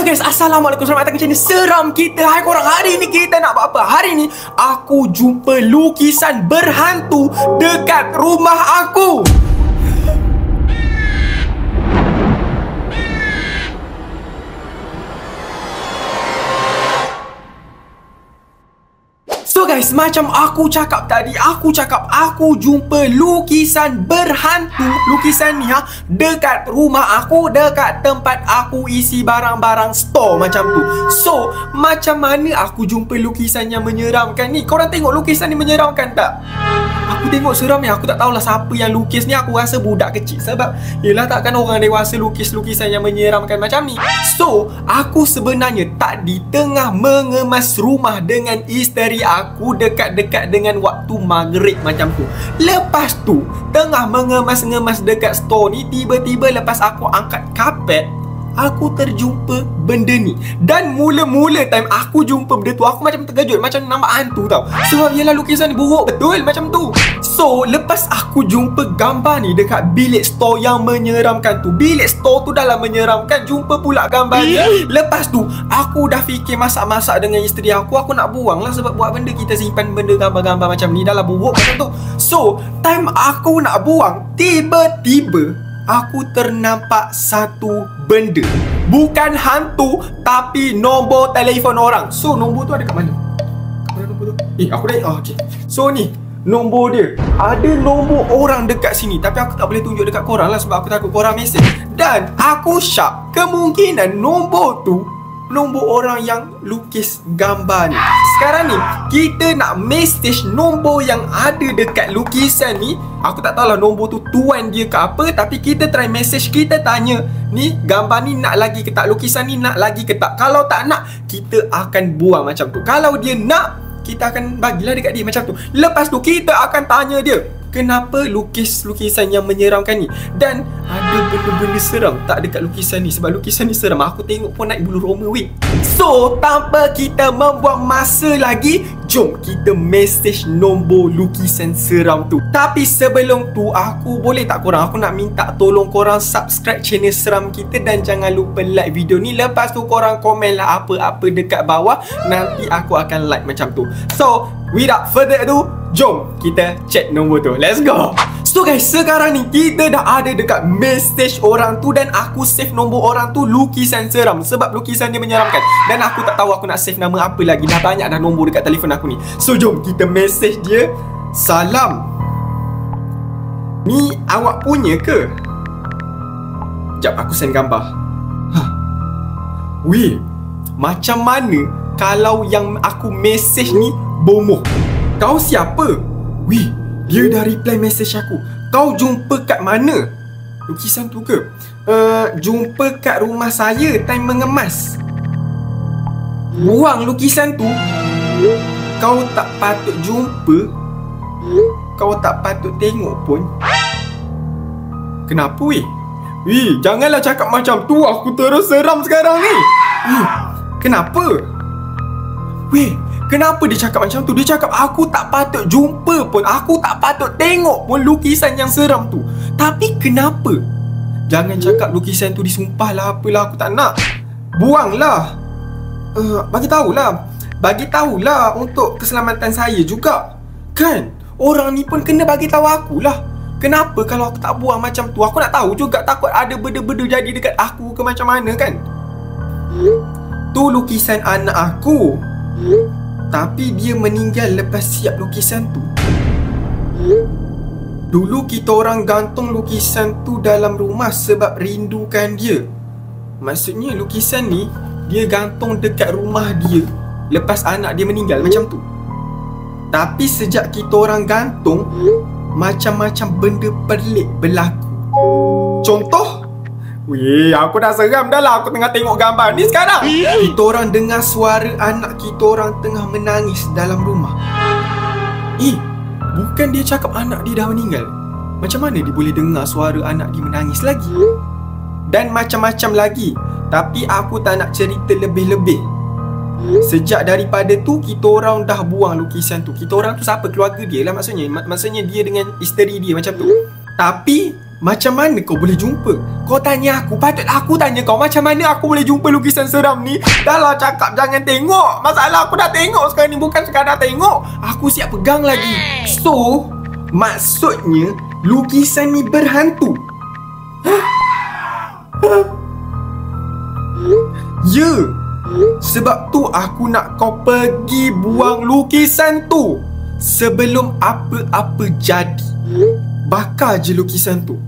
Hello guys, Assalamualaikum, selamat datang ke channel Seram Kita. Hai korang, hari ni kita nak buat apa? Hari ni aku jumpa lukisan berhantu dekat rumah aku. So guys, macam aku cakap tadi, aku jumpa lukisan berhantu. Lukisan ni dekat rumah aku, dekat tempat aku isi barang-barang store macam tu. So, macam mana aku jumpa lukisan yang menyeramkan ni? Korang tengok lukisan ni menyeramkan tak? Aku tengok seram ni, aku tak tahulah siapa yang lukis ni. Aku rasa budak kecil. Sebab, yelah takkan orang dewasa lukis lukisan yang menyeramkan macam ni. So, aku sebenarnya tadi tengah mengemas rumah dengan isteri aku dekat-dekat dengan waktu maghrib macam tu. Lepas tu, tengah mengemas-ngemas dekat store ni, tiba-tiba lepas aku angkat kapet, aku terjumpa benda ni. Dan mula-mula time aku jumpa benda tu, aku macam terkejut, macam nampak hantu tau. Sebab yelah lukisan ni buruk betul macam tu. So, lepas aku jumpa gambar ni dekat bilik store yang menyeramkan tu, bilik store tu dah lah menyeramkan, jumpa pula gambar dia. Lepas tu, aku dah fikir masak-masak dengan isteri aku nak buang lah. Sebab buat benda kita simpan benda gambar-gambar macam ni dah lah buruk macam tu. So, time aku nak buang, tiba-tiba aku ternampak satu benda. Bukan hantu, tapi nombor telefon orang. So, nombor tu ada kat mana? Kat mana nombor tu? Aku dah... okay. So, ni nombor dia. Ada nombor orang dekat sini, tapi aku tak boleh tunjuk dekat korang lah, sebab aku takut korang mesej. Dan aku syak kemungkinan nombor tu nombor orang yang lukis gambar ni. Sekarang ni, kita nak message nombor yang ada dekat lukisan ni. Aku tak tahulah nombor tu tuan dia ke apa, tapi kita try message, kita tanya, ni gambar ni nak lagi ke tak? Lukisan ni nak lagi ke tak? Kalau tak nak, kita akan buang macam tu. Kalau dia nak, kita akan bagilah dekat dia macam tu. Lepas tu, kita akan tanya dia, kenapa lukis lukisan yang menyeramkan ni? Dan ada benda-benda seram tak dekat lukisan ni? Sebab lukisan ni seram, aku tengok pun naik bulu roma weh. So, tanpa kita membuang masa lagi, jom kita message nombor lukisan seram tu. Tapi sebelum tu, aku boleh tak korang, aku nak minta tolong korang subscribe channel Seram Kita. Dan jangan lupa like video ni. Lepas tu korang komen lah apa-apa dekat bawah, nanti aku akan like macam tu. So, without further ado, jom kita check nombor tu. Let's go. So guys, sekarang ni kita dah ada dekat message orang tu. Dan aku save nombor orang tu lukisan seram, sebab lukisan dia menyeramkan. Dan aku tak tahu aku nak save nama apa lagi. Dah banyak dah nombor dekat telefon aku ni. So jom kita message dia. Salam, ni awak punya ke? Sekejap aku send gambar. Weh, macam mana kalau yang aku message ni bomoh? Kau siapa? Weh, dia dah reply message aku. Kau jumpa kat mana? Lukisan tu ke? Jumpa kat rumah saya time mengemas. Buang lukisan tu. Kau tak patut jumpa. Kau tak patut tengok pun. Kenapa weh? Weh, janganlah cakap macam tu. Aku terus seram sekarang ni. Kenapa? Weh, kenapa dia cakap macam tu? Dia cakap aku tak patut jumpa pun, aku tak patut tengok pun lukisan yang seram tu. Tapi kenapa? Jangan cakap lukisan tu disumpah lah, apalah, aku tak nak. Buanglah. Bagi tahulah untuk keselamatan saya juga. Kan? Orang ni pun kena bagi tahu akulah. Kenapa kalau aku tak buang macam tu? Aku nak tahu juga, takut ada benda-benda jadi dekat aku ke macam mana kan? Tu lukisan anak aku. Tapi dia meninggal lepas siap lukisan tu. Dulu kita orang gantung lukisan tu dalam rumah sebab rindukan dia. Maksudnya lukisan ni dia gantung dekat rumah dia lepas anak dia meninggal macam tu. Tapi sejak kita orang gantung, macam-macam benda pelik berlaku. Contoh? Weh, aku dah seram dah lah. Aku tengah tengok gambar ni sekarang. Kita orang dengar suara anak kita orang tengah menangis dalam rumah. Bukan dia cakap anak dia dah meninggal. Macam mana dia boleh dengar suara anak dia menangis lagi? Dan macam-macam lagi. Tapi aku tak nak cerita lebih-lebih. Sejak daripada tu, kita orang dah buang lukisan tu. Kita orang tu siapa? Keluarga dia lah maksudnya. Maksudnya dia dengan isteri dia macam tu. Tapi macam mana kau boleh jumpa? Kau tanya aku, patut aku tanya kau macam mana aku boleh jumpa lukisan seram ni? Dah lah cakap jangan tengok. Masalah aku dah tengok sekarang ni, bukan sekadar tengok, aku siap pegang lagi. So, maksudnya lukisan ni berhantu? Ya, sebab tu aku nak kau pergi buang lukisan tu sebelum apa-apa jadi. Bakar je lukisan tu.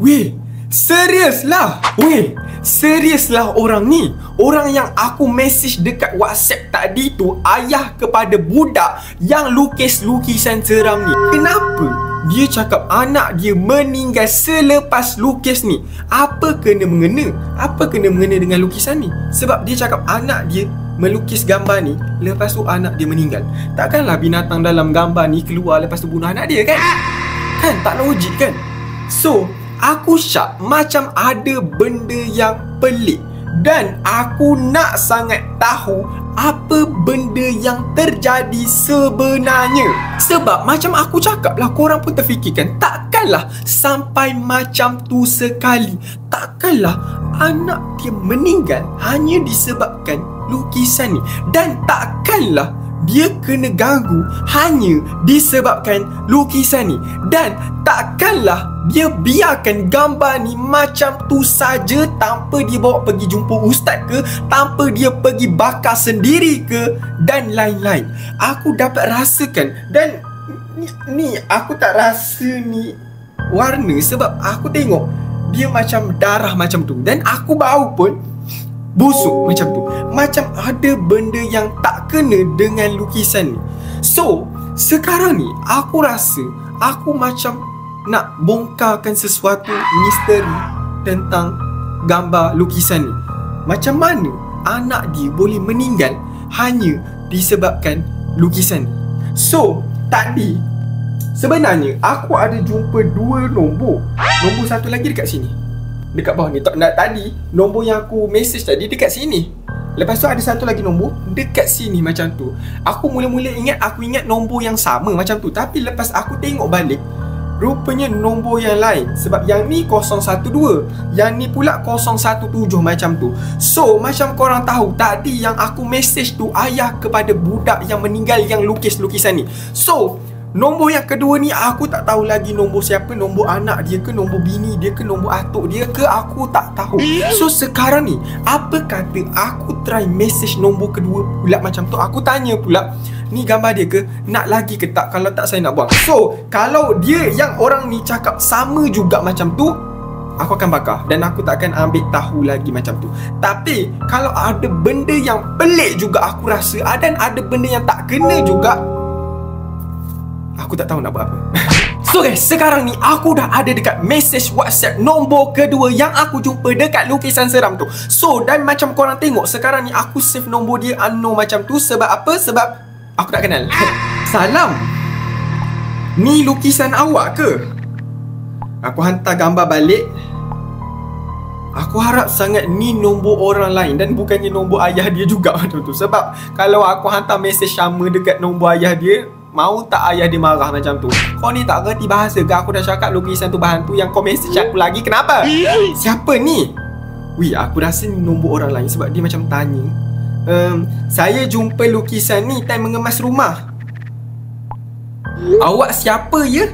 Weh, serius lah. Weh, serius lah orang ni. Orang yang aku message dekat WhatsApp tadi tu ayah kepada budak yang lukis lukisan seram ni. Kenapa dia cakap anak dia meninggal selepas lukis ni? Apa kena-mengena? Apa kena-mengena dengan lukisan ni? Sebab dia cakap anak dia melukis gambar ni, lepas tu anak dia meninggal. Takkanlah binatang dalam gambar ni keluar lepas tu bunuh anak dia kan? Kan tak logik kan? So, aku syak macam ada benda yang pelik. Dan aku nak sangat tahu apa benda yang terjadi sebenarnya. Sebab macam aku cakap lah, korang pun terfikirkan, takkanlah sampai macam tu sekali. Takkanlah anak dia meninggal hanya disebabkan lukisan ni. Dan takkanlah dia kena ganggu hanya disebabkan lukisan ni. Dan takkanlah dia biarkan gambar ni macam tu saja tanpa dia bawa pergi jumpa ustaz ke, tanpa dia pergi bakar sendiri ke, dan lain-lain. Aku dapat rasakan. Dan ni aku tak rasa ni warna, sebab aku tengok dia macam darah macam tu. Dan aku bau pun busuk macam tu. Macam ada benda yang tak kena dengan lukisan ni. So, sekarang ni aku rasa aku macam nak bongkarkan sesuatu misteri tentang gambar lukisan ni. Macam mana anak dia boleh meninggal hanya disebabkan lukisan ni? So, tadi sebenarnya aku ada jumpa dua nombor. Nombor satu lagi dekat sini, dekat bawah ni. Tadi nombor yang aku message tadi dekat sini. Lepas tu ada satu lagi nombor dekat sini macam tu. Aku mula-mula aku ingat nombor yang sama macam tu. Tapi lepas aku tengok balik, rupanya nombor yang lain. Sebab yang ni 012, yang ni pula 017 macam tu. So, macam korang tahu, tadi yang aku message tu ayah kepada budak yang meninggal yang lukis lukisan ni. So, nombor yang kedua ni aku tak tahu lagi nombor siapa. Nombor anak dia ke, nombor bini dia ke, nombor atuk dia ke, aku tak tahu. So sekarang ni, apa kata aku try message nombor kedua pula macam tu. Aku tanya pula, ni gambar dia ke, nak lagi ke tak? Kalau tak, saya nak buang. So, kalau dia yang orang ni cakap sama juga macam tu, aku akan bakar. Dan aku tak akan ambil tahu lagi macam tu. Tapi kalau ada benda yang pelik juga aku rasa, dan ada benda yang tak kena juga, aku tak tahu nak buat apa. So guys, sekarang ni aku dah ada dekat message WhatsApp nombor kedua yang aku jumpa dekat lukisan seram tu. So, dan macam korang tengok, sekarang ni aku save nombor dia unknown macam tu. Sebab apa? Sebab aku tak kenal. Salam, ni lukisan awak ke? Aku hantar gambar balik. Aku harap sangat ni nombor orang lain dan bukannya nombor ayah dia juga macam tu. Sebab kalau aku hantar message sama dekat nombor ayah dia, mau tak ayah dia marah macam tu. Kau ni tak ngerti bahasa ke? Aku dah cakap lukisan tu berhantu, yang kau message aku lagi. Kenapa? Siapa ni? Wih, aku rasa ni nombor orang lain. Sebab dia macam tanya, saya jumpa lukisan ni time mengemas rumah. Awak siapa ya?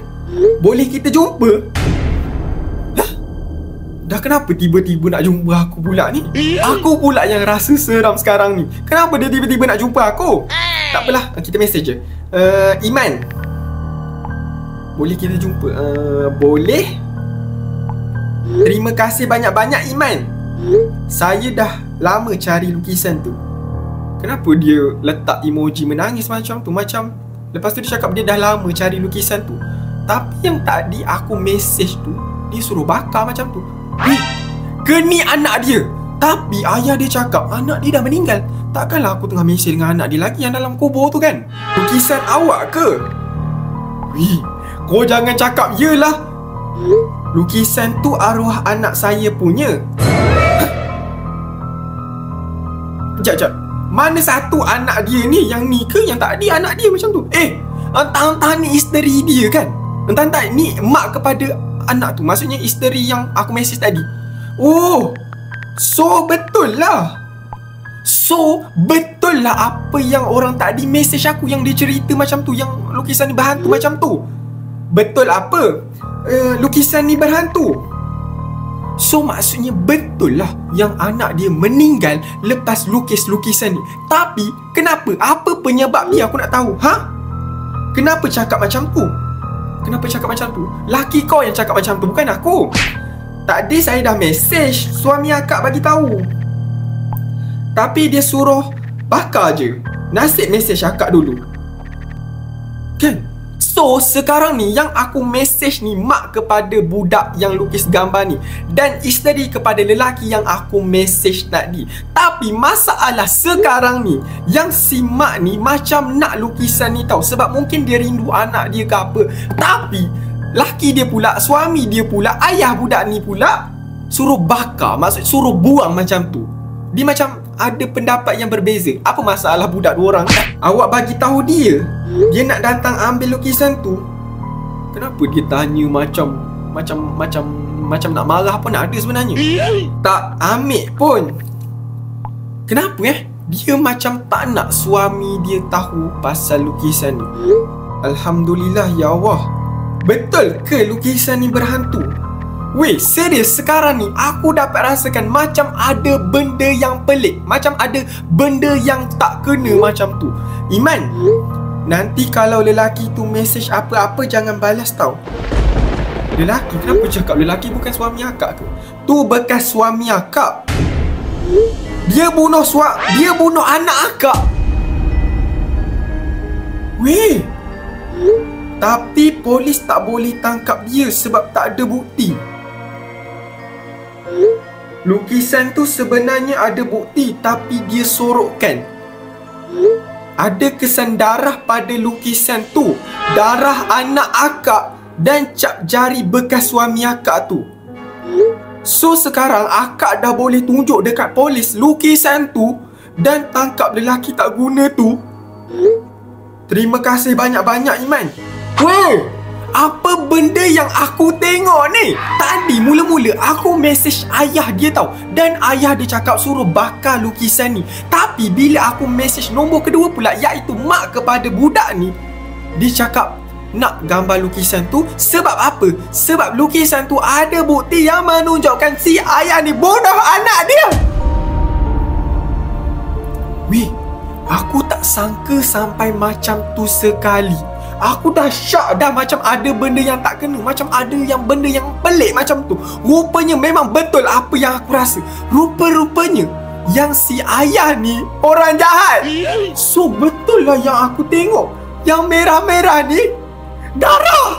Boleh kita jumpa? Hah? Dah kenapa tiba-tiba nak jumpa aku pula ni? Aku pula yang rasa seram sekarang ni. Kenapa dia tiba-tiba nak jumpa aku? Tak apalah, kita message je. Iman, boleh kita jumpa? Boleh. Terima kasih banyak-banyak Iman. Saya dah lama cari lukisan tu. Kenapa dia letak emoji menangis macam tu? Macam lepas tu dia cakap dia dah lama cari lukisan tu. Tapi yang tadi aku message tu, dia suruh bakar macam tu. Ke ni anak dia? Tapi ayah dia cakap anak dia dah meninggal. Takkanlah aku tengah mesej dengan anak dia lagi yang dalam kubur tu kan? Lukisan awak ke? Wih, kau jangan cakap yelah. Lukisan tu arwah anak saya punya. Sekejap. Mana satu anak dia ni? Yang ni ke? Yang tadi anak dia macam tu? Entah-entah ni isteri dia kan? Entah-entah ni mak kepada anak tu. Maksudnya isteri yang aku mesej tadi. Oh, so betul lah. So betul lah apa yang orang tadi mesej aku, yang dia cerita macam tu, yang lukisan ni berhantu macam tu. Betul apa? Lukisan ni berhantu. So maksudnya betul lah yang anak dia meninggal lepas lukis lukisan ni. Tapi kenapa? Apa penyebab dia, aku nak tahu. Kenapa cakap macam tu? Kenapa cakap macam tu? Laki kau yang cakap macam tu, bukan aku. Tadi saya dah mesej suami akak bagi tahu, tapi dia suruh bakar je. Nasib mesej akak dulu, kan? So sekarang ni yang aku mesej ni mak kepada budak yang lukis gambar ni, dan isteri kepada lelaki yang aku mesej tadi. Tapi masalah sekarang ni, yang si mak ni macam nak lukisan ni tahu, sebab mungkin dia rindu anak dia ke apa. Tapi laki dia pula, suami dia pula, ayah budak ni pula suruh bakar, maksud suruh buang macam tu. Dia macam ada pendapat yang berbeza. Apa masalah budak dua orang? Awak bagi tahu dia nak datang ambil lukisan tu. Kenapa dia tanya macam nak marah pun ada sebenarnya? Tak ambil pun. Kenapa dia macam tak nak suami dia tahu pasal lukisan ni? Alhamdulillah ya Allah. Betul ke lukisan ni berhantu? Weh, serius sekarang ni aku dapat rasakan macam ada benda yang pelik, macam ada benda yang tak kena macam tu. Iman, nanti kalau lelaki tu mesej apa-apa jangan balas tau. Lelaki? Kenapa cakap lelaki, bukan suami akak ke? Tu bekas suami akak. Dia bunuh anak akak. Weh, tapi polis tak boleh tangkap dia sebab tak ada bukti. Lukisan tu sebenarnya ada bukti, tapi dia sorokkan. Ada kesan darah pada lukisan tu, darah anak akak dan cap jari bekas suami akak tu. So sekarang akak dah boleh tunjuk dekat polis lukisan tu dan tangkap lelaki tak guna tu. Terima kasih banyak-banyak Iman. Wow, apa benda yang aku tengok ni? Tadi mula-mula aku mesej ayah dia tau, dan ayah dia cakap suruh bakar lukisan ni. Tapi bila aku mesej nombor kedua pula, iaitu mak kepada budak ni, dia cakap nak gambar lukisan tu. Sebab apa? Sebab lukisan tu ada bukti yang menunjukkan si ayah ni bunuh anak dia. Weh, aku tak sangka sampai macam tu sekali. Aku dah syak dah, macam ada benda yang tak kena, macam ada yang benda yang pelik macam tu. Rupanya memang betul apa yang aku rasa. Rupa-rupanya yang si ayah ni orang jahat. So betul lah yang aku tengok. Yang merah-merah ni darah.